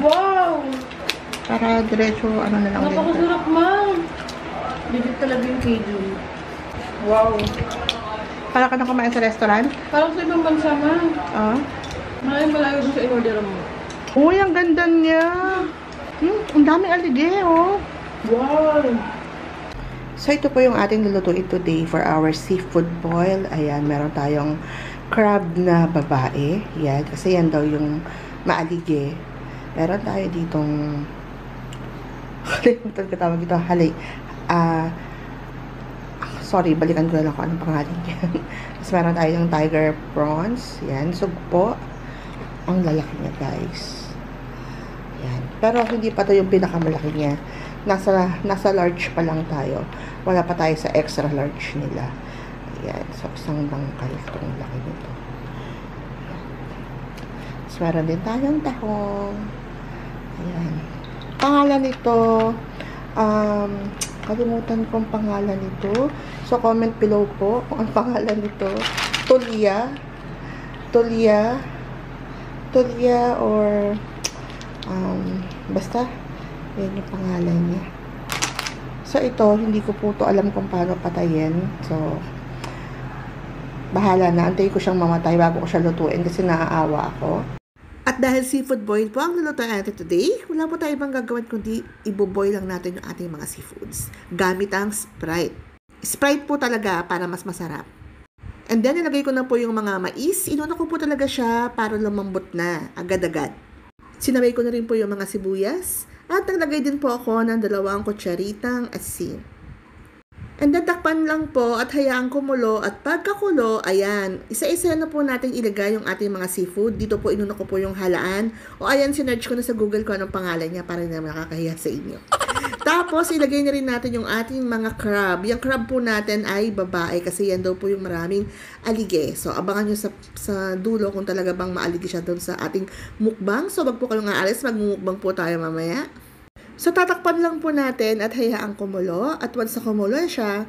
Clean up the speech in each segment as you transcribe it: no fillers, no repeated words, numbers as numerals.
Wow! Para diretso, ano na lang din. Napakasarap, ma'am. Legit talaga yung Cajun. Wow. Para ka na kumain sa restaurant? Parang sa ibang bansa, ma'am. Ah? Malayo doon sa in-order mo. Uy, ang ganda niya. Ang daming alige, oh. Wow! So, ito po yung ating lulutuin today for our seafood boil. Ayan, meron tayong crab na babae. Yan, kasi yan daw yung maalige. Meron tayo ditong kalimutan ko tawag ito. Sorry, balikan ko na lang kung anong pangalan yan. Tapos meron tayo yung tiger prawns. Yan, sugpo. Ang lalaki niya, guys. Yan. Pero hindi pa to yung pinakamalaki niya. Nasa large pa lang tayo. Wala pa tayo sa extra large nila. Ayan. So, isang bangkal itong laki nito. Tapos meron din tayong tahong. Ayan. Pangalan nito, kalimutan kong pangalan nito. So, comment below po kung ang pangalan nito. Tulia or basta yan yung pangalan niya. So, ito, hindi ko po to alam kung paano patayin. So, bahala na. Antayin ko siyang mamatay bago ko siya lutuin kasi naaawa ako. At dahil seafood boil po ang lulutuin natin today, wala po tayo bang gagawin kundi iboboil lang natin yung ating mga seafoods. Gamit ang Sprite. Sprite po talaga para mas masarap. And then, nilagay ko na po yung mga mais. Inuna ko po talaga siya para lumambot na, agad-agad. Sinabay ko na rin po yung mga sibuyas. At naglagay din po ako ng 2 kutsaritang asin. And then, takpan lang po at hayaan kumulo. At pagkakulo, ayan, isa-isa na po natin ilagay yung ating mga seafood. Dito po, inuna ko po yung halaan. O ayan, sinerch ko na sa Google ko anong pangalan niya para hindi naman nakakahiya sa inyo. Tapos, ilagay na rin natin yung ating mga crab. Yung crab po natin ay babae kasi yan daw po yung maraming alige. So, abangan nyo sa dulo kung talaga bang maalige siya doon sa ating mukbang. So, wag po kayong aalis. Magmumukbang po tayo mamaya. So, tatakpan lang po natin at hayaan kumulo. At once na kumulo siya,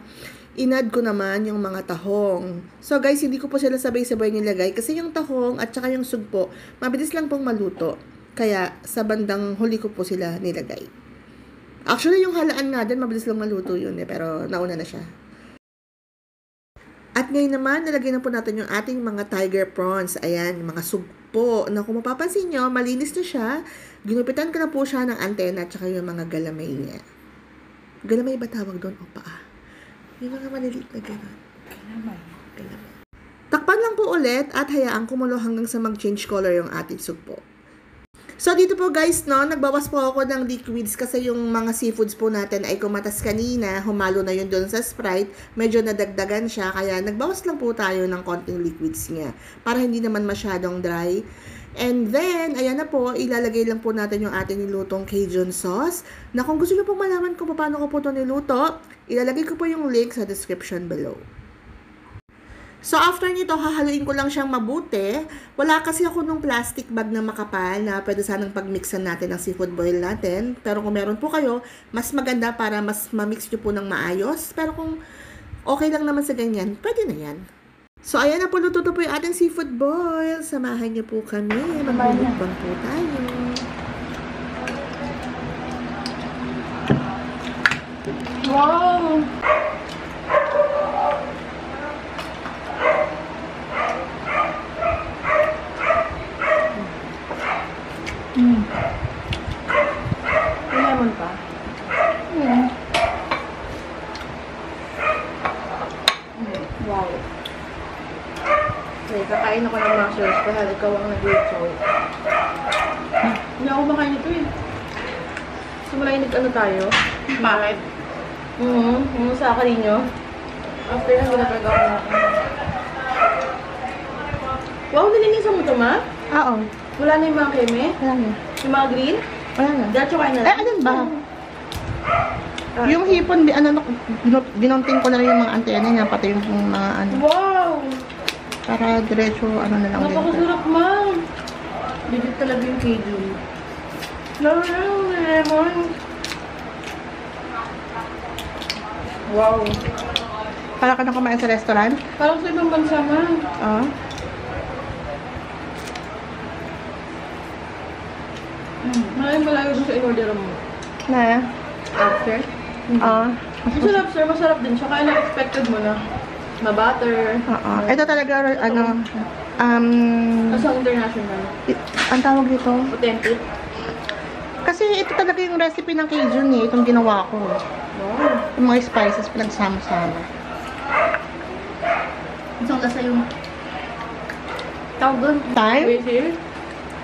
inad ko naman yung mga tahong. So, guys, hindi ko po sila sabay-sabay nilagay kasi yung tahong at saka yung sugpo, mabilis lang pong maluto. Kaya, sa bandang huli ko po sila nilagay. Actually, yung halaan nga din, mabilis lang maluto yun pero nauna na siya. At ngayon naman, nalagay na po natin yung ating mga tiger prawns. Ayan, yung mga sugpo. Na kung mapapansin nyo, malinis na siya. Ginupitan ko na po siya ng antena at saka yung mga galamay niya. Galamay ba tawag doon o paa? Yung mga maliliit na gano'n. Galamay. Takpan lang po ulit at hayaan kumulo hanggang sa mag-change color yung ating sugpo. So, dito po guys, no, nagbawas po ako ng liquids kasi yung mga seafoods po natin ay kumatas kanina, humalo na yun doon sa Sprite, medyo nadagdagan siya, kaya nagbawas lang po tayo ng konting liquids niya para hindi naman masyadong dry. And then, ayan na po, ilalagay lang po natin yung ating nilutong Cajun sauce, na kung gusto nyo pong malaman kung paano ko po ito niluto, ilalagay ko po yung link sa description below. So, after nito, hahaluin ko lang siyang mabuti. Wala kasi ako nung plastic bag na makapal na pwede sanang pagmixan natin ng seafood boil natin. Pero kung meron po kayo, mas maganda para mas mamix nyo po ng maayos. Pero kung okay lang naman sa ganyan, pwede na yan. So, ayan na po, luto po yung ating seafood boil. Samahan nyo po kami. Magbubukbang po tayo. Wow! Lemon pa? Wow. Okay, kakain ako ng mushrooms dahil ikaw ang nag-luto. Hindi ako makain ito eh. Simula yung nag-ano tayo? Bakit? Sa akin ninyo. After na ginapag ako na. Wow, nilinisan mo ito, ma? Oo. Wala na yung mga keme? Wala na. Yung mga green? Wala na. Diretso kain na. Ano ba? Yung hipon, binunting ko na rin yung mga antena niya, pati yung mga ano. Wow! Para diretso, ano na lang din. Napakasarap, ma'am. Legit talaga yung Cajun. Lemon. Wow. Para ka na kumain sa restaurant? Parang sa ibang bansa, ma'am. Oo. Malayo dun sa in-order mo. Na? Lobster? Yung sa lobster, masarap din siya. Kaya na-expected mo na. Ma-butter. Ito talaga, Kasang international. ang tawag dito? Authentic. Kasi ito talaga yung recipe ng Cajun eh. Itong ginawa ko. Wow. Yung mga spices pinagsama-sama. Isang lasa yung tawag doon. Time? Basil?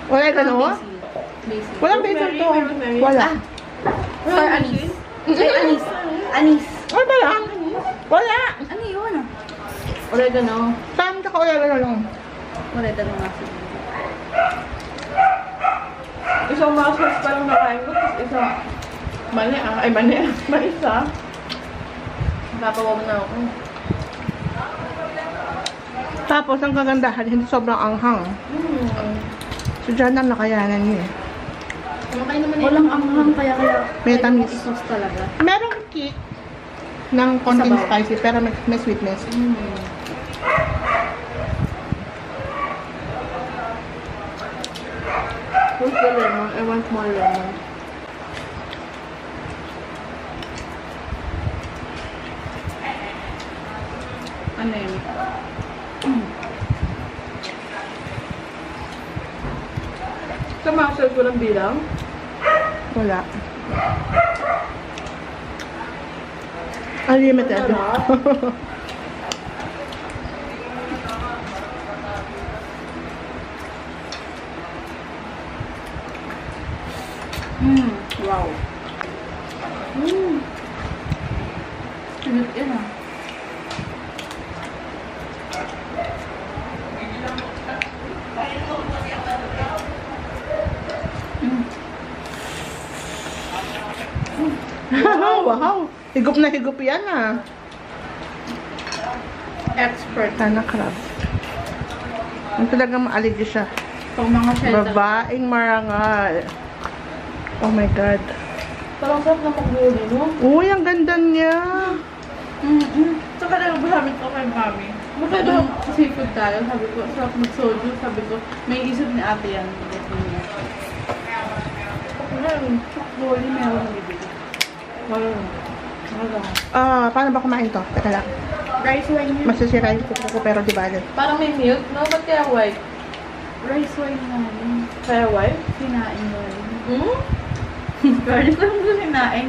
Wala gano'n? Basil. Walang basil to. Rosemary. Wala. Or anis. Ay, anis. Anis. Ano ba lang? Wala. Ano yun? Oregano. Time ka wala lang. Wala talaga nga siguro. Isang muscles pa lang nakain ko, tapos isang mali ay mali may isa. Napawaw na ako. Tapos, ang kagandahan, hindi sobrang anghang. So, dyan lang nakayanan niya. Kumakain naman Walang anghang kaya May tamis. sauce talaga. Merong kick ng konting Sabaw. spicy, pero may sweetness. Where's the lemon? I want more lemon. Ano yun? Sa muscles, walang bilang. Wala. Unlimited. Sarap. Wow. Sinut yun ah. Wow. Higop na higop yan ah. Expert. Sana crab. Ang talagang maaligi siya. Pang mga shell. Babaeng marangal. Oh my God. Parang sarap na magbuli, no? Uy, ang ganda niya. Saka nagbahamit ko kay mami. Magkano? Seafood tayo. Sabi ko, sarap mag-soju. Sabi ko, may isip ni ate yan. Actually, meron na bibili. Paano ba kumain to? Teka lang. Rice wine yun. Masasira yung kuko ko pero di bale. Parang may milk, no? Ba't kaya white? Rice wine nga yun. Kaya white? Sinain mo yun. Hmm? Hindi ko lang ito sinain.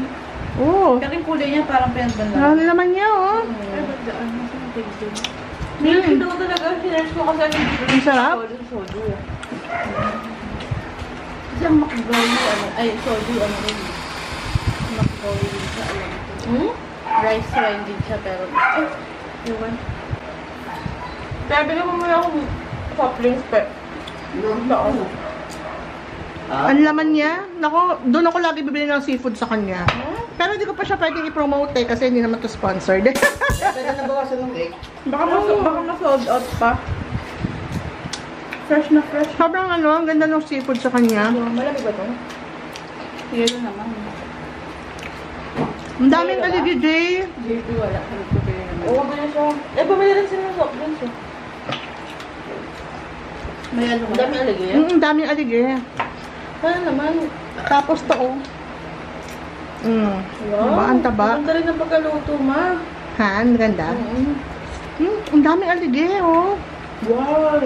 Oo. Pero yung kulay niya parang pinagbanla. Ano naman niya oh. Ay, ba't daan? Nasa yung tigil? Milk daw talaga. Sinerge ko kasi Ang sarap. soju. Kasi ang makagawi ano, ay, soju ano rin. Makagawi din siya, alam ko. Rice wine din siya, pero, ay, ewan. Kaya bigyan mo muna akong soft drinks, pe. Ano? Ang laman niya, nako, doon ako lagi bibili ng seafood sa kanya. Pero hindi ko pa siya pwedeng i-promote eh, kasi hindi naman to sponsored. Pwede na bawasan ng egg. Baka ma-sold out pa. Fresh na fresh. Sobrang ang ganda ng seafood sa kanya. Malamig ba ito? Yun naman. Ang daming aligi, Jay. JP wala. Sabi ko kayo naman. Oo, bumili siya. Bumili rin sila ng soft drinks, eh. May ano Ang dami alagay. Ang daming aligi. Ano naman? Tapos to, oh. Wow. Diba? Ang taba. Ang rin ng pagkaluto, ma. Ha? Ang ganda. Ang daming aligi, oh. Wow.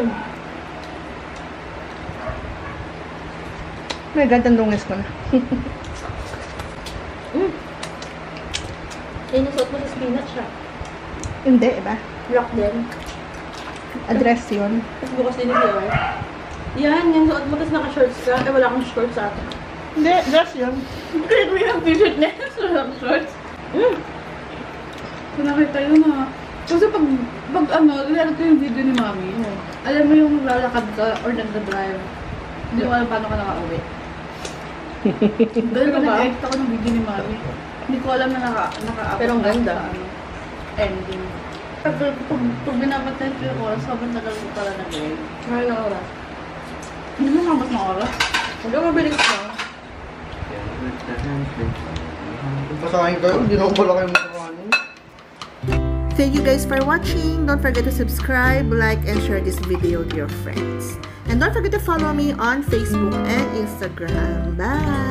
May gandang lungis ko na. Yan yung suot mo sa spinach, ha? Hindi, iba? Rock din. Address yun. Tapos bukas din yung hair. Yan, yung suot mo, tapos naka-shorts ka. Eh, wala kang shorts sa akin. Hindi, dress yun. Kaya ko yung t-shirt na yun. Shorts. So, nakita yun ha. Kasi pag ano, lalakad ko yung video ni mami. Alam mo yung lalakad ka or nagda-drive. Hindi ko alam paano ka nakauwi. Dahil ko Ano ba? nag-edit ako ng video ni mami. Hindi ko alam na naka-upload Pero ang ganda. sa ano, ending. Pag binabatan ko yung oras, sobrang tagal ko pala nag-edit. Ngayon ang oras. Hindi mo mabas ng oras. Huwag mabilis ka. Kung pasahin kayo, hindi na ko pala kayo masawanin. Thank you guys for watching. Don't forget to subscribe, like, and share this video with your friends. And don't forget to follow me on Facebook and Instagram. Bye!